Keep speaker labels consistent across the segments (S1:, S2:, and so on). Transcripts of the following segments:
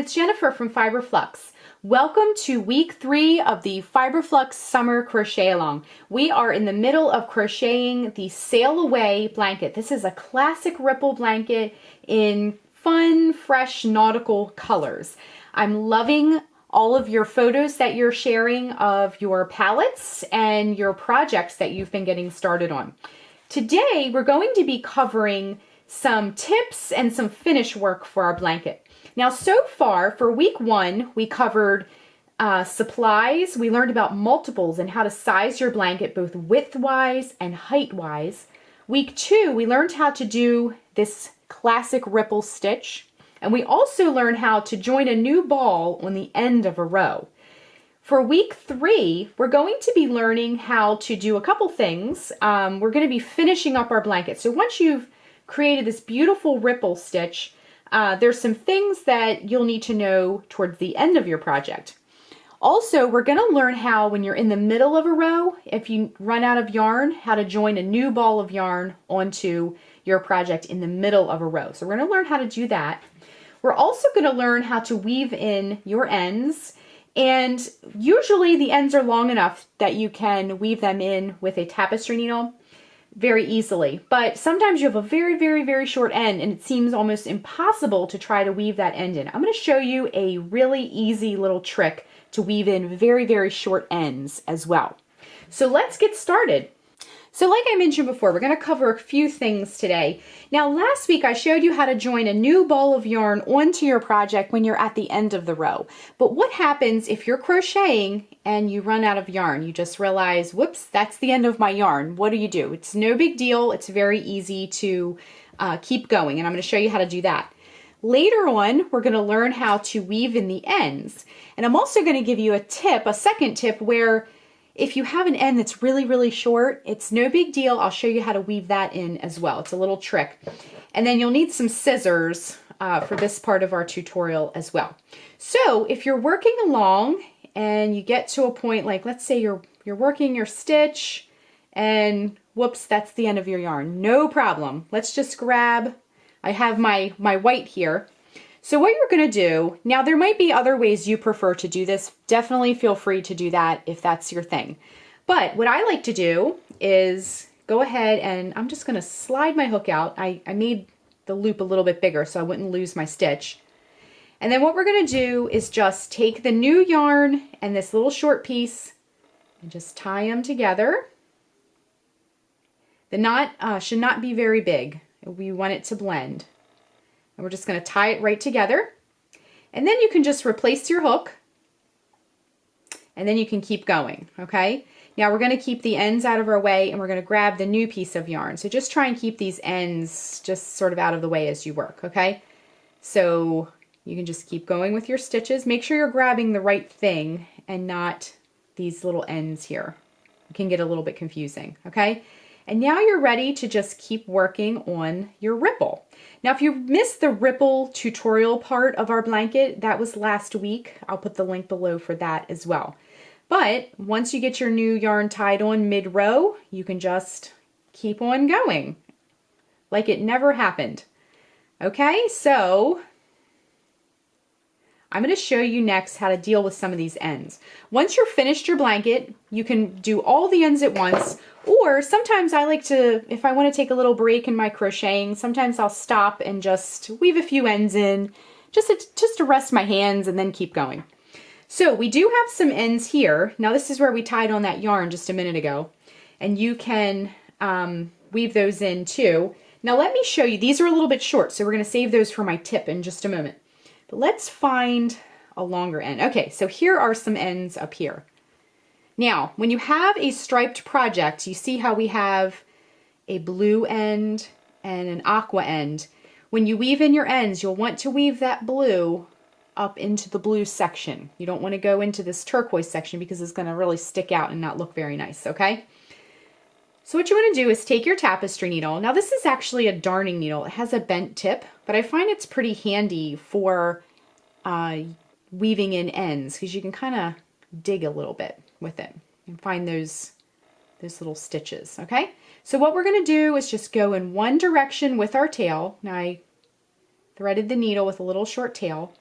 S1: it's Jennifer from Fiber Flux. Welcome to week 3 of the Fiber Flux Summer Crochet Along. We are in the middle of crocheting the Sail Away blanket. This is a classic ripple blanket in fun, fresh, nautical colors. I'm loving all of your photos that you're sharing of your palettes and your projects that you've been getting started on. Today, we're going to be covering some tips and some finish work for our blanket. Now, so far for week 1, we covered supplies. We learned about multiples and how to size your blanket both width-wise and height-wise. Week 2, we learned how to do this classic ripple stitch. And we also learned how to join a new ball on the end of a row. For week 3, we're going to be learning how to do a couple things. We're going to be finishing up our blanket. So once you've created this beautiful ripple stitch, there's some things that you'll need to know towards the end of your project. Also, we're going to learn how, when you're in the middle of a row, if you run out of yarn, how to join a new ball of yarn onto your project in the middle of a row. So we're going to learn how to do that. We're also going to learn how to weave in your ends, and usually the ends are long enough that you can weave them in with a tapestry needle very easily. But sometimes you have a very, very, very short end and it seems almost impossible to try to weave that end in. I'm going to show you a really easy little trick to weave in very, very short ends as well. So let's get started. So like I mentioned before, we're going to cover a few things today. Now, last week I showed you how to join a new ball of yarn onto your project when you're at the end of the row. But what happens if you're crocheting and you run out of yarn? You just realize, whoops, that's the end of my yarn. What do? It's no big deal. It's very easy to keep going, and I'm going to show you how to do that. Later on, we're going to learn how to weave in the ends. And I'm also going to give you a tip, a second tip, where if you have an end that's really, really short, it's no big deal. I'll show you how to weave that in as well. It's a little trick. And then you'll need some scissors for this part of our tutorial as well. So if you're working along and you get to a point, like let's say you're working your stitch and whoops, that's the end of your yarn. No problem. Let's just grab, I have my white here. So what you're going to do, now there might be other ways you prefer to do this. Definitely feel free to do that if that's your thing. But what I like to do is go ahead and I'm just going to slide my hook out. I made the loop a little bit bigger so I wouldn't lose my stitch. And then what we're going to do is just take the new yarn and this little short piece and just tie them together. The knot should not be very big. We want it to blend. And we're just going to tie it right together. And then you can just replace your hook. And then you can keep going, okay? Now we're going to keep the ends out of our way and we're going to grab the new piece of yarn. So just try and keep these ends just sort of out of the way as you work, okay? So you can just keep going with your stitches. Make sure you're grabbing the right thing and not these little ends here. It can get a little bit confusing, okay? And now you're ready to just keep working on your ripple. Now, if you missed the ripple tutorial part of our blanket, that was last week. I'll put the link below for that as well. But once you get your new yarn tied on mid-row, you can just keep on going like it never happened. Okay, so I'm going to show you next how to deal with some of these ends. Once you're finished your blanket, you can do all the ends at once, or sometimes I like to, if I want to take a little break in my crocheting, sometimes I'll stop and just weave a few ends in, just to rest my hands and then keep going. So we do have some ends here. Now this is where we tied on that yarn just a minute ago, and you can weave those in too. Now let me show you, these are a little bit short, so we're going to save those for my tip in just a moment. But let's find a longer end. Okay, so here are some ends up here. Now, when you have a striped project, you see how we have a blue end and an aqua end. When you weave in your ends, you'll want to weave that blue up into the blue section. You don't want to go into this turquoise section because it's going to really stick out and not look very nice, okay? So what you want to do is take your tapestry needle. Now this is actually a darning needle. It has a bent tip, but I find it's pretty handy for weaving in ends because you can kind of dig a little bit with it and find those little stitches, okay? So what we're going to do is just go in one direction with our tail. Now I threaded the needle with a little short tail.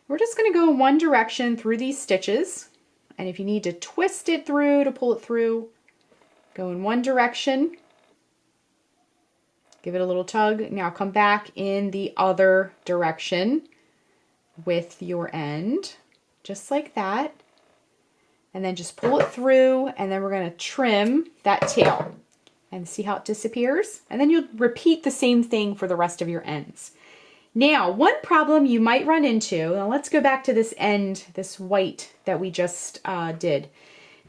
S1: We're just going to go in one direction through these stitches. And if you need to twist it through to pull it through, go in one direction. Give it a little tug. Now come back in the other direction with your end, just like that. And then just pull it through, and then we're going to trim that tail and see how it disappears. And then you'll repeat the same thing for the rest of your ends. Now, one problem you might run into, now let's go back to this end, this white that we just did.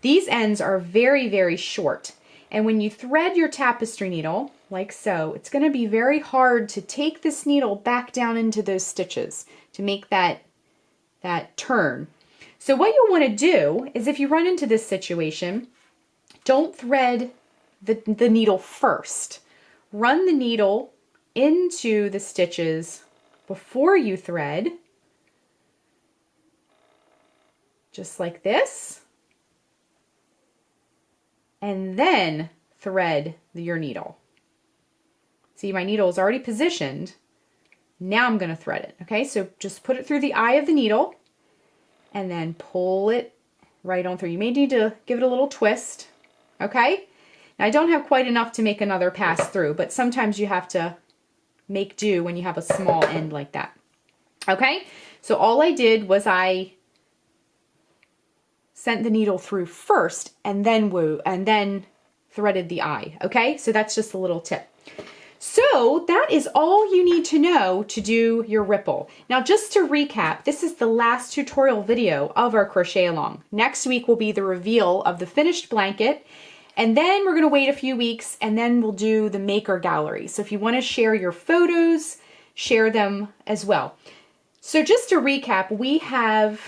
S1: These ends are very, very short. And when you thread your tapestry needle, like so, it's going to be very hard to take this needle back down into those stitches to make that turn. So what you'll want to do is, if you run into this situation, don't thread the needle first. Run the needle into the stitches before you thread, just like this, and then thread your needle. See, my needle is already positioned. Now I'm going to thread it. Okay, so just put it through the eye of the needle and then pull it right on through. You may need to give it a little twist. Okay, now I don't have quite enough to make another pass through, but sometimes you have to make do when you have a small end like that. Okay, so all I did was I sent the needle through first and then threaded the eye. Okay, so that's just a little tip. So that is all you need to know to do your ripple. Now, just to recap, this is the last tutorial video of our crochet along. Next week will be the reveal of the finished blanket, and then we're going to wait a few weeks, and then we'll do the maker gallery. So if you want to share your photos, share them as well. So just to recap, we have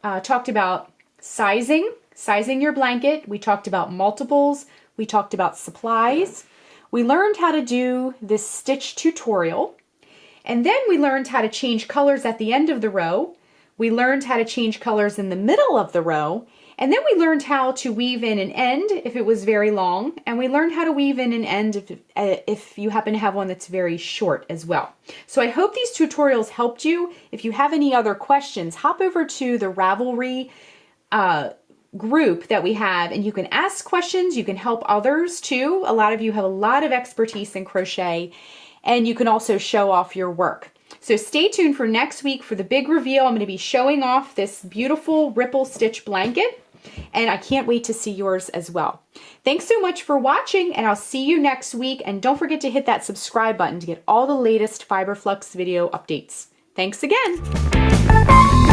S1: talked about sizing your blanket. We talked about multiples. We talked about supplies. We learned how to do this stitch tutorial, and then we learned how to change colors at the end of the row. We learned how to change colors in the middle of the row, and then we learned how to weave in an end if it was very long, and we learned how to weave in an end if you happen to have one that's very short as well. So I hope these tutorials helped you. If you have any other questions, hop over to the Ravelry group that we have, and you can ask questions. You can help others too. A lot of you have a lot of expertise in crochet, and you can also show off your work. So stay tuned for next week for the big reveal. I'm going to be showing off this beautiful ripple stitch blanket, and I can't wait to see yours as well. Thanks so much for watching, and I'll see you next week. And don't forget to hit that subscribe button to get all the latest Fiber Flux video updates. Thanks again.